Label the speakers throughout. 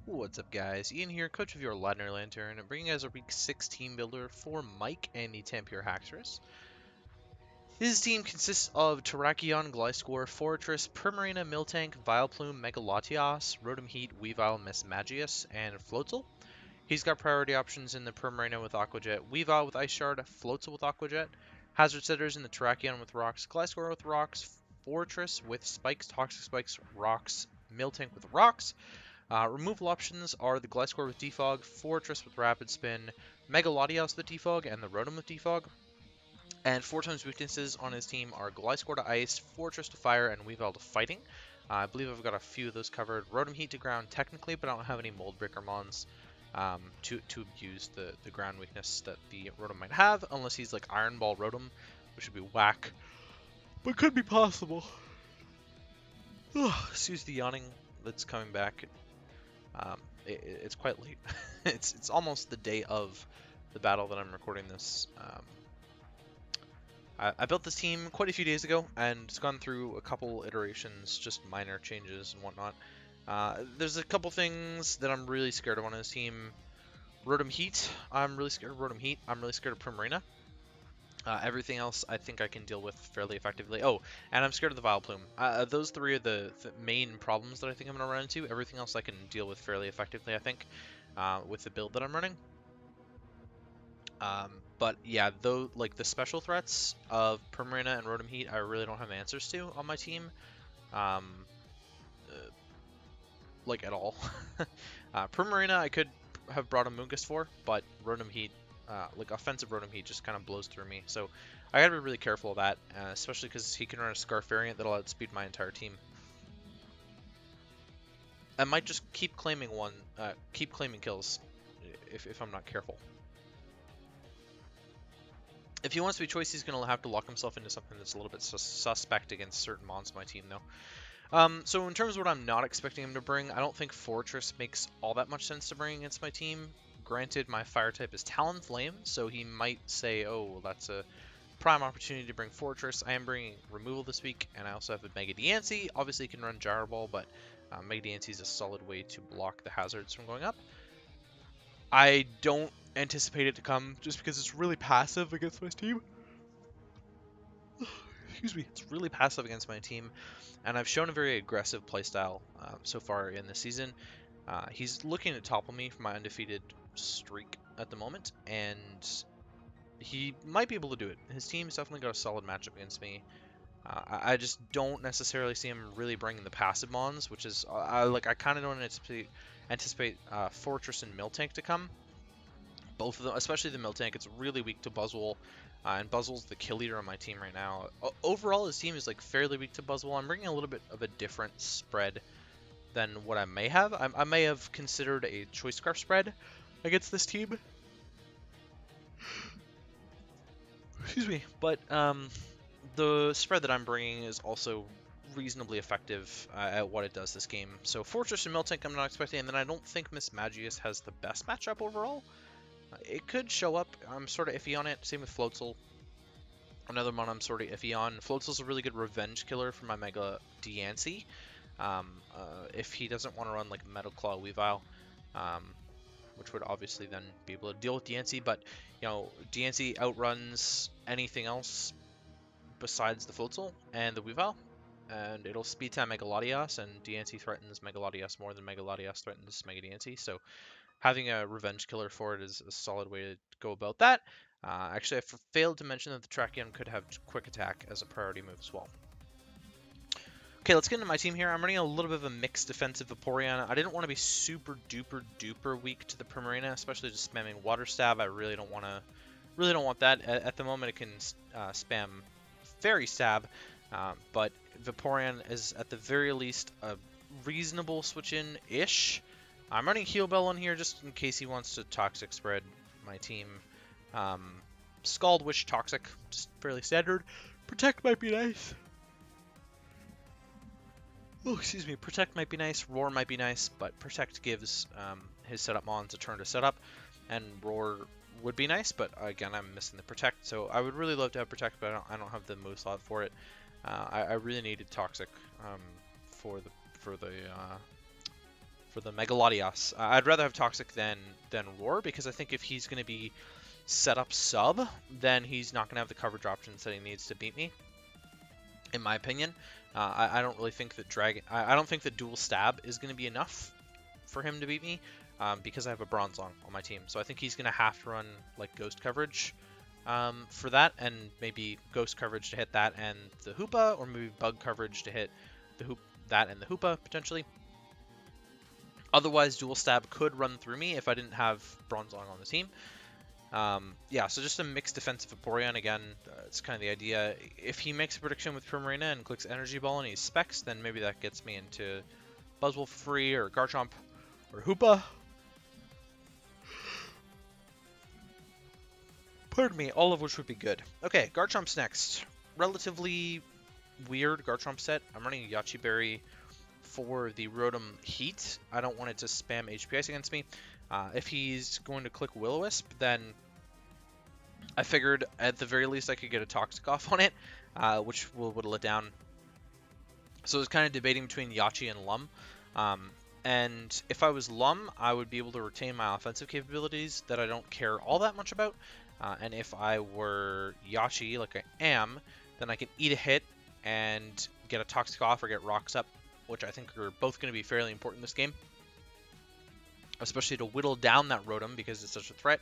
Speaker 1: What's up, guys? Ian here, coach of your Ladner Lanturn, and bringing you guys a Week 6 team builder for Mike and the Tampere Haxorus. His team consists of Terrakion, Gliscor, Fortress, Primarina, Miltank, Vileplume, Megalatias, Rotom-Heat, Weavile, Mismagius, and Floatzel. He's got priority options in the Primarina with Aqua Jet, Weavile with Ice Shard, Floatzel with Aqua Jet, Hazard Setters in the Terrakion with Rocks, Gliscor with Rocks, Fortress with Spikes, Toxic Spikes, Rocks, Miltank with Rocks. Removal options are the Gliscor with Defog, Fortress with Rapid Spin, Megalatios with Defog, and the Rotom with Defog. And 4 times weaknesses on his team are Gliscor to Ice, Fortress to Fire, and Weavile to Fighting. I believe I've got a few of those covered. Rotom Heat to Ground technically, but I don't have any Mold Breaker Mons to abuse the ground weakness that the Rotom might have, unless he's like Iron Ball Rotom, which would be whack, but could be possible. Excuse the yawning that's coming back. It's quite late. it's almost the day of the battle that I'm recording this. I built this team quite a few days ago, and it's gone through a couple iterations, just minor changes and whatnot. There's a couple things that I'm really scared of on his team. Rotom Heat, I'm really scared of Rotom Heat. I'm really scared of Primarina. Everything else I think I can deal with fairly effectively. Oh, and I'm scared of the Vileplume. Those three are the main problems that I think I'm going to run into. Everything else I can deal with fairly effectively, I think, with the build that I'm running. But yeah, though, like the special threats of Primarina and Rotom Heat, I really don't have answers to on my team. Like at all. Primarina I could have brought a Mungus for, but Rotom Heat, like offensive Rotom Heat, just kind of blows through me. So I gotta be really careful of that, especially because he can run a Scarf variant that'll outspeed my entire team. I might just keep claiming kills if I'm not careful. If he wants to be choice, he's gonna have to lock himself into something that's a little bit suspect against certain mons on my team, though. So in terms of what I'm not expecting him to bring, I don't think Fortress makes all that much sense to bring against my team. Granted, my fire type is Talonflame, so he might say, oh, well, that's a prime opportunity to bring Fortress. I am bringing removal this week, and I also have a Mega Diancie. Obviously, he can run Gyro Ball, but Mega Diancie is a solid way to block the hazards from going up. I don't anticipate it to come just because it's really passive against my team. Excuse me. It's really passive against my team, and I've shown a very aggressive playstyle so far in the season. He's looking to topple me for my undefeated streak at the moment, and he might be able to do it. His team's definitely got a solid matchup against me. I just don't necessarily see him really bringing the passive mons, which is I kind of don't anticipate Fortress and Miltank to come. Both of them, especially the Miltank, it's really weak to Buzzwole, and Buzzwole's the kill leader on my team right now. Overall, his team is like fairly weak to Buzzwole. I'm bringing a little bit of a different spread than what I may have. I may have considered a Choice Scarf spread against this team. Excuse me, but the spread that I'm bringing is also reasonably effective at what it does this game. So Fortress and Miltank I'm not expecting, and then I don't think Mismagius has the best matchup overall. It could show up. I'm sort of iffy on it. Same with Floatzel. Another one I'm sort of iffy on. Floatzel's a really good revenge killer for my Mega Diancie. If he doesn't want to run like Metal Claw Weavile, which would obviously then be able to deal with Diancie, but you know, Diancie outruns anything else besides the Floatzel and the Weavile, and it'll speed time Megalatias, and Diancie threatens Megalatias more than Megalatias threatens Mega Diancie, so having a revenge killer for it is a solid way to go about that. Actually, I failed to mention that the Terrakion could have quick attack as a priority move as well. Okay, let's get into my team here. I'm running a little bit of a mixed defensive Vaporeon. I didn't want to be super duper weak to the Primarina, especially just spamming Water Stab. I really don't want that. At the moment, it can spam Fairy Stab, but Vaporeon is at the very least a reasonable switch-in-ish. I'm running Heal Bell on here just in case he wants to Toxic spread my team. Scald, Wish, Toxic, just fairly standard. Protect might be nice. Oh, excuse me. Protect might be nice. Roar might be nice, but Protect gives his setup mons a turn to set up, and Roar would be nice, but again, I'm missing the Protect, so I would really love to have Protect, but I don't have the move slot for it. I really needed Toxic for the for the Mega Latias. I'd rather have Toxic than Roar, because I think if he's going to be set up sub, then he's not going to have the coverage options that he needs to beat me, in my opinion. I don't really think that I don't think that dual stab is going to be enough for him to beat me, because I have a Bronzong on my team. So I think he's going to have to run like ghost coverage for that, and maybe ghost coverage to hit that and the Hoopa, or maybe bug coverage to hit the that and the Hoopa potentially. Otherwise, dual stab could run through me if I didn't have Bronzong on the team. Yeah, so just a mixed defensive Vaporeon. Again, it's kind of the idea. If he makes a prediction with Primarina and clicks Energy Ball and he specs, then maybe that gets me into Buzzwole free, or Garchomp, or Hoopa. Pardon me, all of which would be good. Okay, Garchomp's next. Relatively weird Garchomp set. I'm running Yachi Berry for the Rotom Heat. I don't want it to spam HP Ice against me. If he's going to click Will-O-Wisp, then I figured at the very least I could get a Toxic off on it, which will whittle it down. So I was kind of debating between Yachi and Lum. And if I was Lum, I would be able to retain my offensive capabilities that I don't care all that much about. And if I were Yachi, like I am, then I can eat a hit and get a Toxic off or get Rocks up, which I think are both going to be fairly important in this game. Especially to whittle down that Rotom because it's such a threat.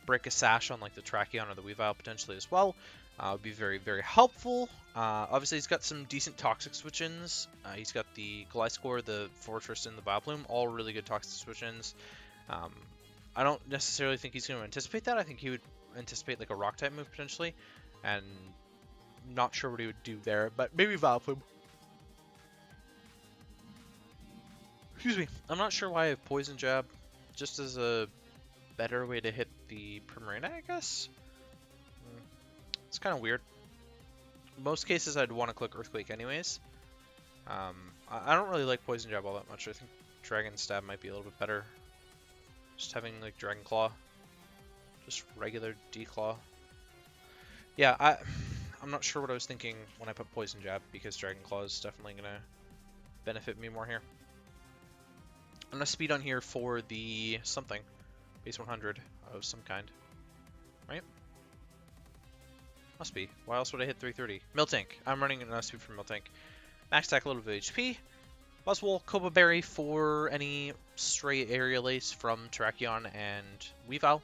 Speaker 1: Break a Sash on like the Tracheon or the Weavile potentially as well. Would be very, very helpful. Obviously, he's got some decent Toxic switch-ins. He's got the Gliscor, the Fortress, and the Vileplume, all really good Toxic switch-ins. I don't necessarily think he's going to anticipate that. I think he would anticipate like a Rock-type move potentially, and not sure what he would do there, but maybe Vileplume. Excuse me. I'm not sure why I have Poison Jab, just as a better way to hit the Primarina, I guess? It's kind of weird. Most cases I'd want to click Earthquake anyways. I don't really like Poison Jab all that much. I think Dragon Stab might be a little bit better. Just having like Dragon Claw. Just regular D-Claw. Yeah, I'm not sure what I was thinking when I put Poison Jab, because Dragon Claw is definitely going to benefit me more here. I'm going to speed on here for the something. Base 100 of some kind. Right? Must be. Why else would I hit 330? Miltank. I'm running enough speed for Miltank. Max attack, a little bit of HP. Buzzwole, Copa Berry for any stray Aerial Ace from Terrakion and Weavile.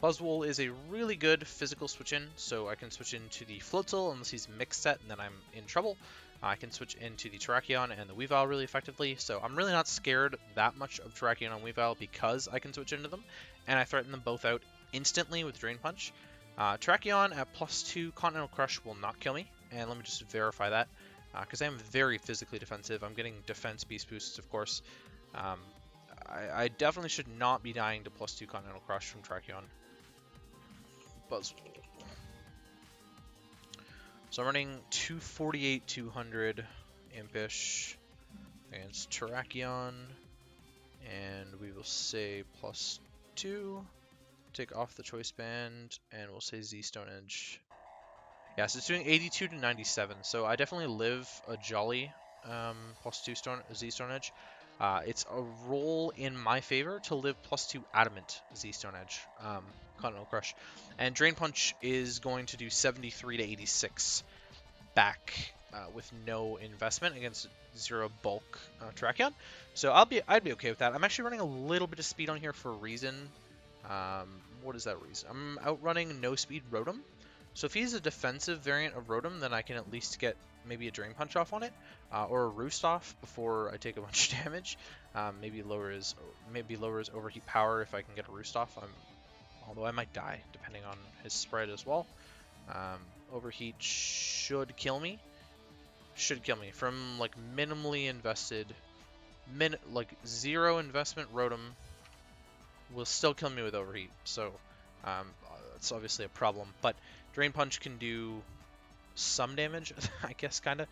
Speaker 1: Buzzwole is a really good physical switch-in, so I can switch into the Floatzel unless he's mixed set, and then I'm in trouble. I can switch into the Terrakion and the Weavile really effectively, so I'm really not scared that much of Terrakion and Weavile because I can switch into them, and I threaten them both out instantly with Drain Punch. Terrakion at +2 Continental Crush will not kill me, and let me just verify that, because I am very physically defensive. I'm getting defense beast boosts, of course. I definitely should not be dying to +2 Continental Crush from Terrakion. Buzzwole. So I'm running 248, 200 Impish against Terrakion, and we will say +2. Take off the Choice Band, and we'll say Z-Stone Edge. Yeah, so it's doing 82 to 97, so I definitely live a jolly +2 Z-Stone Edge. It's a roll in my favor to live +2 Adamant Z-Stone Edge, Continental Crush. And Drain Punch is going to do 73 to 86 back with no investment against 0 bulk Terrakion. So I'd be okay with that. I'm actually running a little bit of speed on here for a reason. What is that reason? I'm outrunning no speed Rotom. So if he's a defensive variant of Rotom, then I can at least get maybe a Drain Punch off on it, or a Roost off before I take a bunch of damage. Maybe lower his overheat power if I can get a Roost off. Although I might die depending on his spread as well. Overheat should kill me. Should kill me from like minimally invested, like 0 investment Rotom will still kill me with overheat. So it's obviously a problem, but Drain Punch can do some damage, I guess, kind of.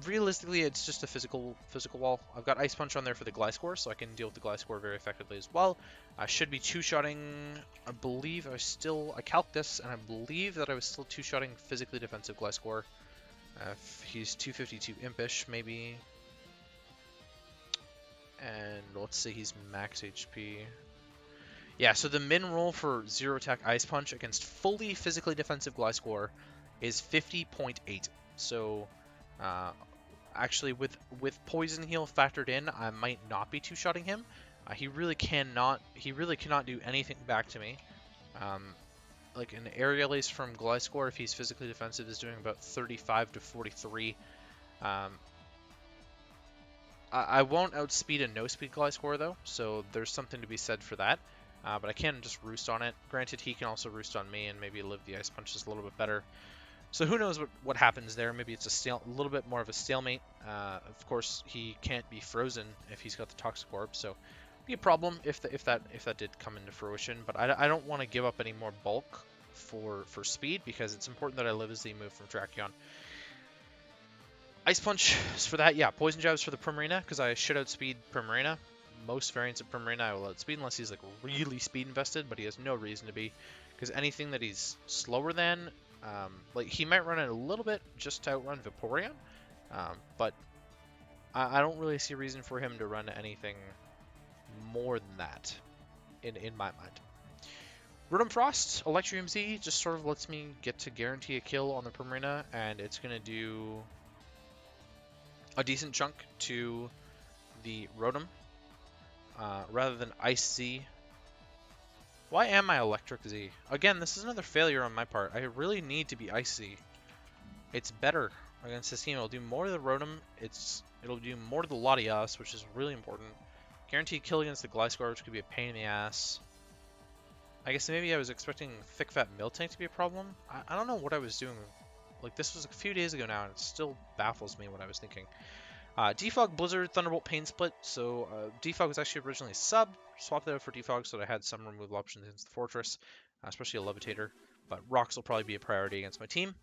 Speaker 1: Realistically, it's just a physical wall. I've got Ice Punch on there for the Gliscor, so I can deal with the Gliscor very effectively as well. I should be two-shotting, I believe I calced this, and I believe that I was still two-shotting physically defensive Gliscor. If he's 252 Impish, maybe. And let's say he's max HP. Yeah, so the min roll for 0 attack Ice Punch against fully physically defensive Gliscor is 50.8. So, actually, with Poison Heal factored in, I might not be two-shotting him. He really cannot do anything back to me. Like an Aerial Ace from Gliscor, if he's physically defensive, is doing about 35 to 43. I won't outspeed a no-speed Gliscor though, so there's something to be said for that. But I can just roost on it. Granted, he can also roost on me and maybe live the Ice Punches a little bit better. So who knows what happens there? Maybe it's a little bit more of a stalemate. Of course, he can't be frozen if he's got the Toxic Orb, so be a problem if that did come into fruition. But I don't want to give up any more bulk for speed because it's important that I live as the move from Drakion. Ice Punch is for that. Yeah, Poison Jab is for the Primarina because I should outspeed Primarina. Most variants of Primarina I will outspeed unless he's like really speed invested, but he has no reason to be because anything that he's slower than, like he might run it a little bit just to outrun Vaporeon, but I don't really see a reason for him to run anything more than that in my mind. Rotom-Frost, Electrium Z just sort of lets me get to guarantee a kill on the Primarina, and it's going to do a decent chunk to the Rotom. Rather than Ice Z. Why am I Electric Z? Again, this is another failure on my part. I really need to be Ice Z. It's better against this team. It'll do more to the Rotom. It'll do more to the Latias, which is really important. Guaranteed kill against the Gliscor, which could be a pain in the ass. I guess maybe I was expecting Thick Fat Miltank to be a problem. I don't know what I was doing. Like, this was a few days ago now, and it still baffles me what I was thinking. Defog, Blizzard, Thunderbolt, Pain Split. So Defog was actually originally sub. Swapped it out for Defog so that I had some removal options against the Fortress, especially a Levitator. But Rocks will probably be a priority against my team.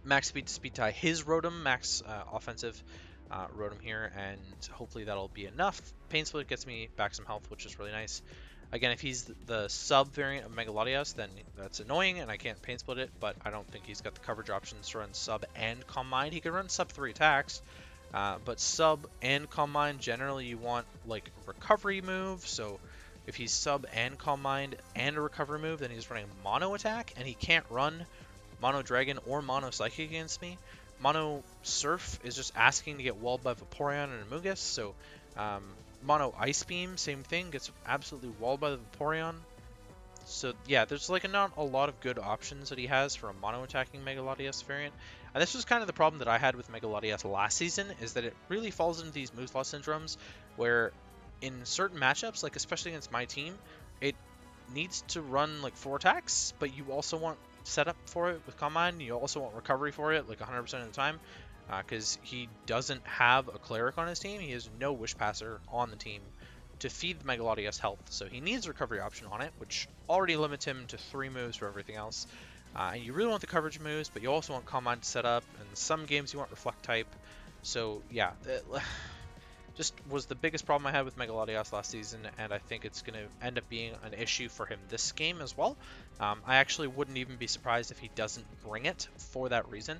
Speaker 1: Max speed to speed tie his Rotom, max offensive Rotom here, and hopefully that'll be enough. Pain Split gets me back some health, which is really nice. Again, if he's the sub variant of Mega Latias, then that's annoying and I can't Pain Split it, but I don't think he's got the coverage options to run sub and Calm Mind. He could run sub 3 attacks, but sub and Calm Mind, generally you want like recovery move, so if he's sub and Calm Mind and a recovery move, then he's running Mono Attack, and he can't run Mono Dragon or Mono Psychic against me. Mono Surf is just asking to get walled by Vaporeon and Amogus, so Mono Ice Beam, same thing, gets absolutely walled by the Vaporeon. So yeah, there's like not a lot of good options that he has for a mono attacking Mega Latias variant. And this was kind of the problem that I had with Mega Latias last season, is that it really falls into these move loss syndromes where in certain matchups, like especially against my team, it needs to run like 4 attacks, but you also want setup for it with Calm Mind, you also want recovery for it like 100% of the time. Because he doesn't have a Cleric on his team. He has no Wish Passer on the team to feed the Mega Latias health. So he needs a recovery option on it, which already limits him to 3 moves for everything else. And you really want the coverage moves, but you also want Calm Mind to set up. And some games you want Reflect type. So yeah, just was the biggest problem I had with Mega Latias last season. And I think it's going to end up being an issue for him this game as well. I actually wouldn't even be surprised if he doesn't bring it for that reason.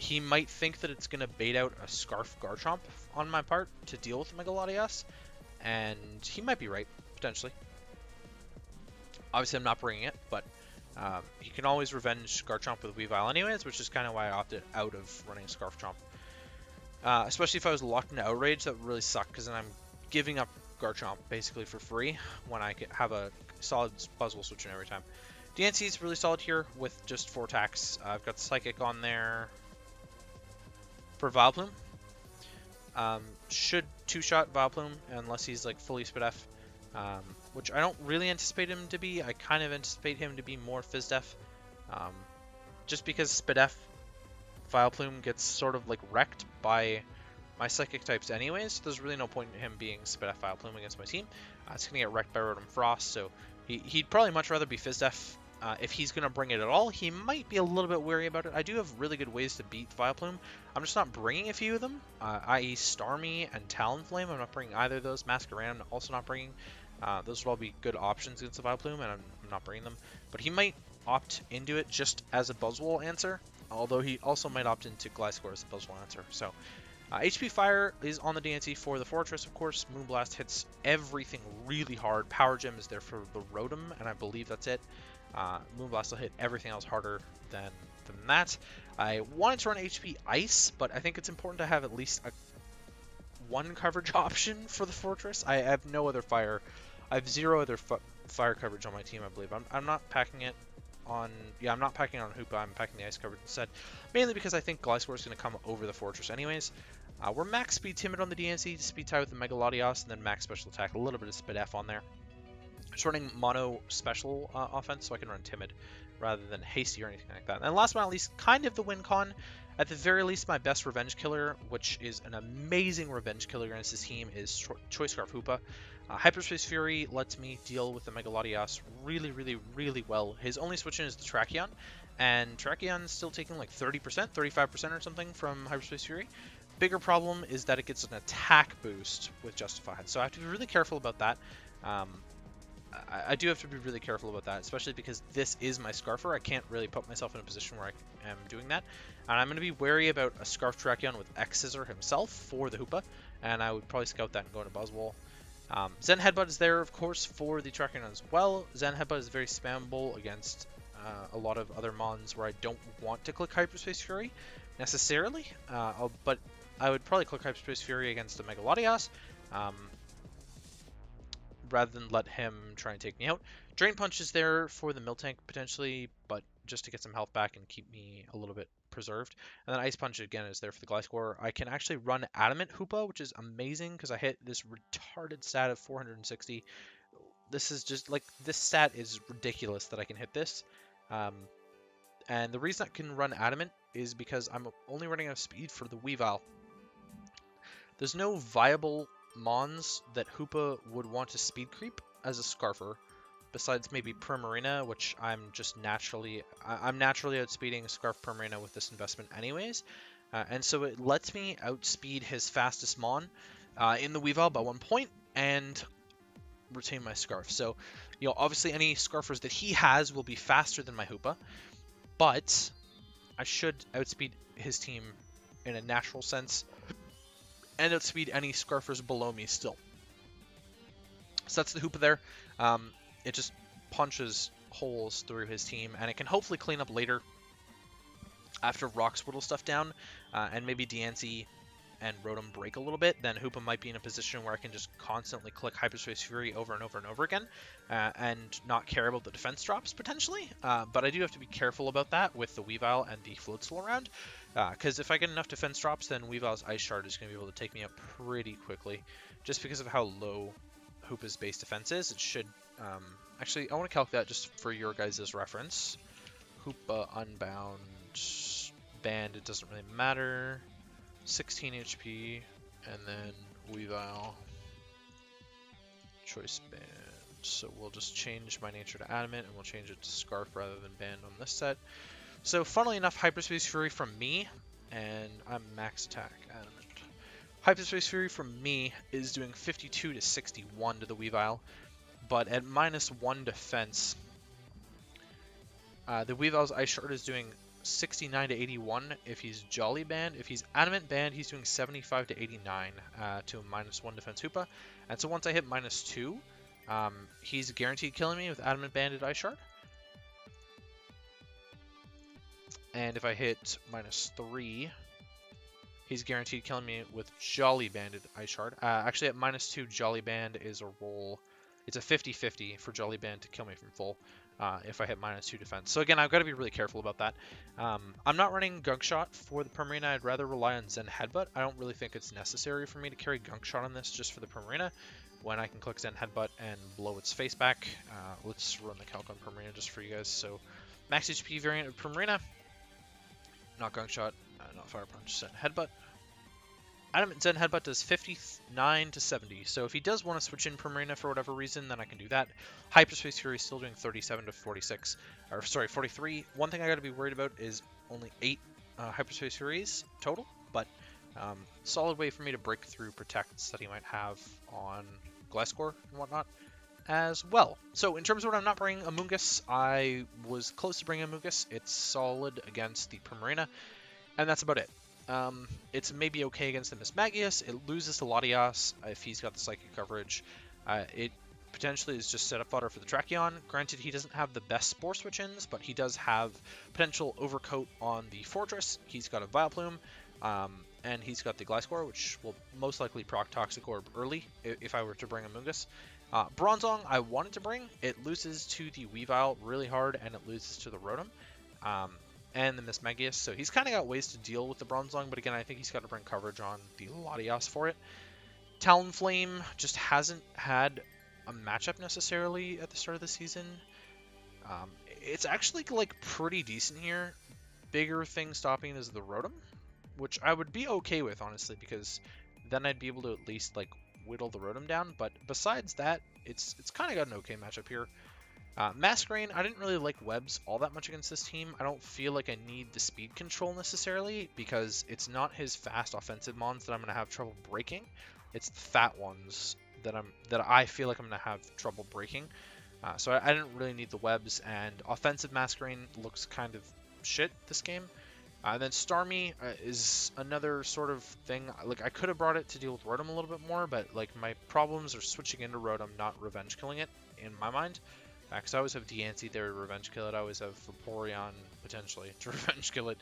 Speaker 1: He might think that it's going to bait out a Scarf Garchomp on my part to deal with Mega Latias, and he might be right, potentially. Obviously, I'm not bringing it, but he can always revenge Garchomp with Weavile anyways, which is kind of why I opted out of running Scarf Chomp. Especially if I was locked into Outrage, that would really suck, because then I'm giving up Garchomp basically for free when I could have a solid Buzzwole switch in every time. DNC is really solid here with just 4 attacks. I've got Psychic on there for Vileplume. Should 2-shot Vileplume unless he's like fully Spit F, which I don't really anticipate him to be. I kind of anticipate him to be more Fizz Def, just because Spit F Vileplume gets sort of like wrecked by my Psychic types anyways, so there's really no point in him being Spit F Vileplume against my team. It's going to get wrecked by Rotom-Frost, so he'd probably much rather be Fizz Def. If he's going to bring it at all, he might be a little bit wary about it. I do have really good ways to beat Vileplume. I'm just not bringing a few of them, i.e. Starmie and Talonflame. I'm not bringing either of those. Masquerain, I'm also not bringing. Those would all be good options against the Vileplume, and I'm not bringing them. But he might opt into it just as a Buzzwole answer, although he also might opt into Gliscor as a Buzzwole answer. So HP Fire is on the DNC for the Fortress, of course. Moonblast hits everything really hard. Power Gem is there for the Rotom, and I believe that's it. Moonblast will hit everything else harder than that. I wanted to run HP Ice, but I think it's important to have at least one coverage option for the Fortress. I have no other fire. I have zero other fire coverage on my team, I believe. I'm not packing it on... Yeah, I'm not packing it on Hoopa. I'm packing the ice coverage instead. Mainly because I think Gliscor is going to come over the Fortress anyways. We're max speed timid on the DNC, speed tie with the Mega Latios, and then max special attack, a little bit of speed F on there. Just running mono special offense, so I can run timid rather than hasty or anything like that. And last but not least, kind of the win con. At the very least, my best revenge killer, which is an amazing revenge killer against his team, is Choice Scarf Hoopa. Hyperspace Fury lets me deal with the Mega Latios really, really, really well. His only switch in is the Tracheon, and Tracheon's still taking like 30%, 35% or something from Hyperspace Fury. Bigger problem is that it gets an attack boost with Justified, so I have to be really careful about that. I do have to be really careful about that, especially because this is my Scarfer. I can't really put myself in a position where I am doing that. And I'm going to be wary about a Scarf Tracheon with X-Scissor himself for the Hoopa, and I would probably scout that and go into Buzzwole. Zen Headbutt is there, of course, for the Tracheon as well. Zen Headbutt is very spammable against a lot of other mons where I don't want to click Hyperspace Fury necessarily, but I would probably click Hyperspace Fury against a Mega Latios. Rather than let him try and take me out. Drain Punch is there for the Miltank potentially, but just to get some health back and keep me a little bit preserved. And then Ice Punch again is there for the Gliscor. I can actually run Adamant Hoopa, which is amazing because I hit this retarded stat of 460. This is just like, this stat is ridiculous that I can hit this. And the reason I can run Adamant is because I'm only running out of speed for the Weavile. There's no viable mons that Hoopa would want to speed creep as a Scarfer, besides maybe Primarina, which I'm naturally outspeeding Scarf Primarina with this investment anyways, and so it lets me outspeed his fastest mon in the Weavile by 1 point and retain my Scarf. So, you know, obviously any Scarfers that he has will be faster than my Hoopa, but I should outspeed his team in a natural sense and outspeed any Scarfers below me still. So that's the Hoopa there. It just punches holes through his team, and it can hopefully clean up later after Rocks whittle stuff down, and maybe DNC and Rotom break a little bit. Then Hoopa might be in a position where I can just constantly click Hyperspace Fury over and over and over again, and not care about the defense drops potentially. But I do have to be careful about that with the Weavile and the Floatzel around. Because if I get enough defense drops, then Weavile's Ice Shard is going to be able to take me out pretty quickly. Just because of how low Hoopa's base defense is, it should... actually, I want to calculate that just for your guys' reference. Hoopa-Unbound band, it doesn't really matter. 16 HP, and then Weavile choice band. So we'll just change my nature to Adamant, and we'll change it to Scarf rather than band on this set. So, funnily enough, Hyperspace Fury from me, and I'm max attack Adamant. Hyperspace Fury from me is doing 52 to 61 to the Weavile, but at -1 defense, the Weavile's Ice Shard is doing 69 to 81 if he's Jolly Band. If he's Adamant Band, he's doing 75 to 89 to a -1 defense Hoopa. And so once I hit -2, he's guaranteed killing me with Adamant Banded Ice Shard. And if I hit -3, he's guaranteed killing me with Jolly Banded Ice Shard. Actually, at -2, Jolly Band is a roll. It's a 50-50 for Jolly Band to kill me from full if I hit -2 defense. So again, I've got to be really careful about that. I'm not running Gunk Shot for the Primarina. I'd rather rely on Zen Headbutt. I don't really think it's necessary for me to carry Gunk Shot on this just for the Primarina when I can click Zen Headbutt and blow its face back. Let's run the calc on Primarina just for you guys. So max HP variant of Primarina. Not Gunk Shot, not Fire Punch, Zen Headbutt. Adamant Zen Headbutt does 59 to 70, so if he does want to switch in Primarina for whatever reason, then I can do that. Hyperspace Fury is still doing 37 to 46, or sorry, 43. One thing I got to be worried about is only 8 Hyperspace Furies total, but solid way for me to break through protects that he might have on Gliscor and whatnot as well. So in terms of what I'm not bringing, Amoonguss, I was close to bringing Amoonguss. It's solid against the Primarina, and that's about it. It's maybe okay against the Mismagius. It loses to Latias if he's got the Psychic coverage. It potentially is just setup fodder for the Tracheon. Granted, he doesn't have the best Spore Switch-ins, but he does have potential Overcoat on the Fortress. He's got a Vileplume, and he's got the Gliscor, which will most likely proc Toxic Orb early if I were to bring a Mungus. Bronzong I wanted to bring. It loses to the Weavile really hard, and it loses to the Rotom. And the Mismagius, so he's kind of got ways to deal with the Bronzong, but again, I think he's got to bring coverage on the Latias for it. Talonflame just hasn't had a matchup necessarily at the start of the season. It's actually like pretty decent here. Bigger thing stopping is the Rotom, which I would be okay with, honestly, because then I'd be able to at least like whittle the Rotom down, but besides that, it's kind of got an okay matchup here. Masquerain, I didn't really like webs all that much against this team. I don't feel like I need the speed control necessarily because it's not his fast offensive mons that I'm going to have trouble breaking. It's the fat ones that I feel like I'm going to have trouble breaking. So I didn't really need the webs, and offensive Masquerain looks kind of shit this game. Then Starmie is another sort of thing. Like, I could have brought it to deal with Rotom a little bit more, but like my problems are switching into Rotom, not revenge killing it in my mind. Because I always have Deancey there to revenge kill it. I always have Vaporeon potentially to revenge kill it.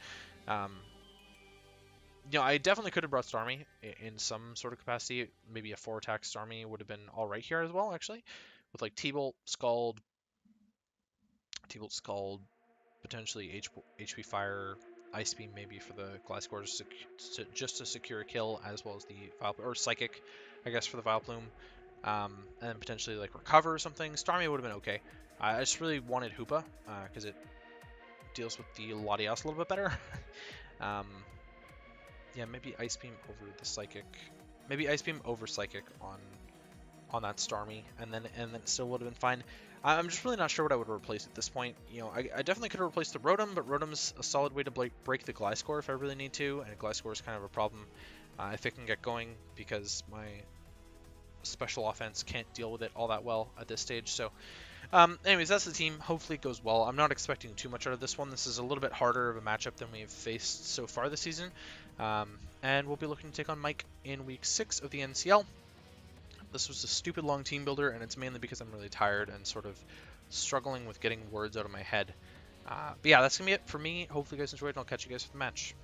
Speaker 1: You know, I definitely could have brought Starmie in some sort of capacity. Maybe a 4-attack Starmie would have been alright here as well, actually. With like T-Bolt, Scald, potentially HP Fire, Ice Beam maybe for the Gliscor just to secure a kill, as well as the Vileplume, or Psychic, I guess, for the Vileplume. And then potentially like Recover or something. Starmie would have been okay. I just really wanted Hoopa because it deals with the Latias a little bit better. Yeah, maybe Ice Beam over the Psychic. Maybe Ice Beam over Psychic on that Starmie, and then it still would have been fine. I'm just really not sure what I would replace at this point. You know, I definitely could have replaced the Rotom, but Rotom's a solid way to break the Gliscor if I really need to, and Gliscor is kind of a problem if it can get going, because my special offense can't deal with it all that well at this stage. So anyways, that's the team. Hopefully it goes well. I'm not expecting too much out of this one. This is a little bit harder of a matchup than we've faced so far this season, and we'll be looking to take on Mike in week 6 of the NCL. This was a stupid long team builder, and it's mainly because I'm really tired and sort of struggling with getting words out of my head. But yeah, that's gonna be it for me. Hopefully you guys enjoyed, and I'll catch you guys for the match.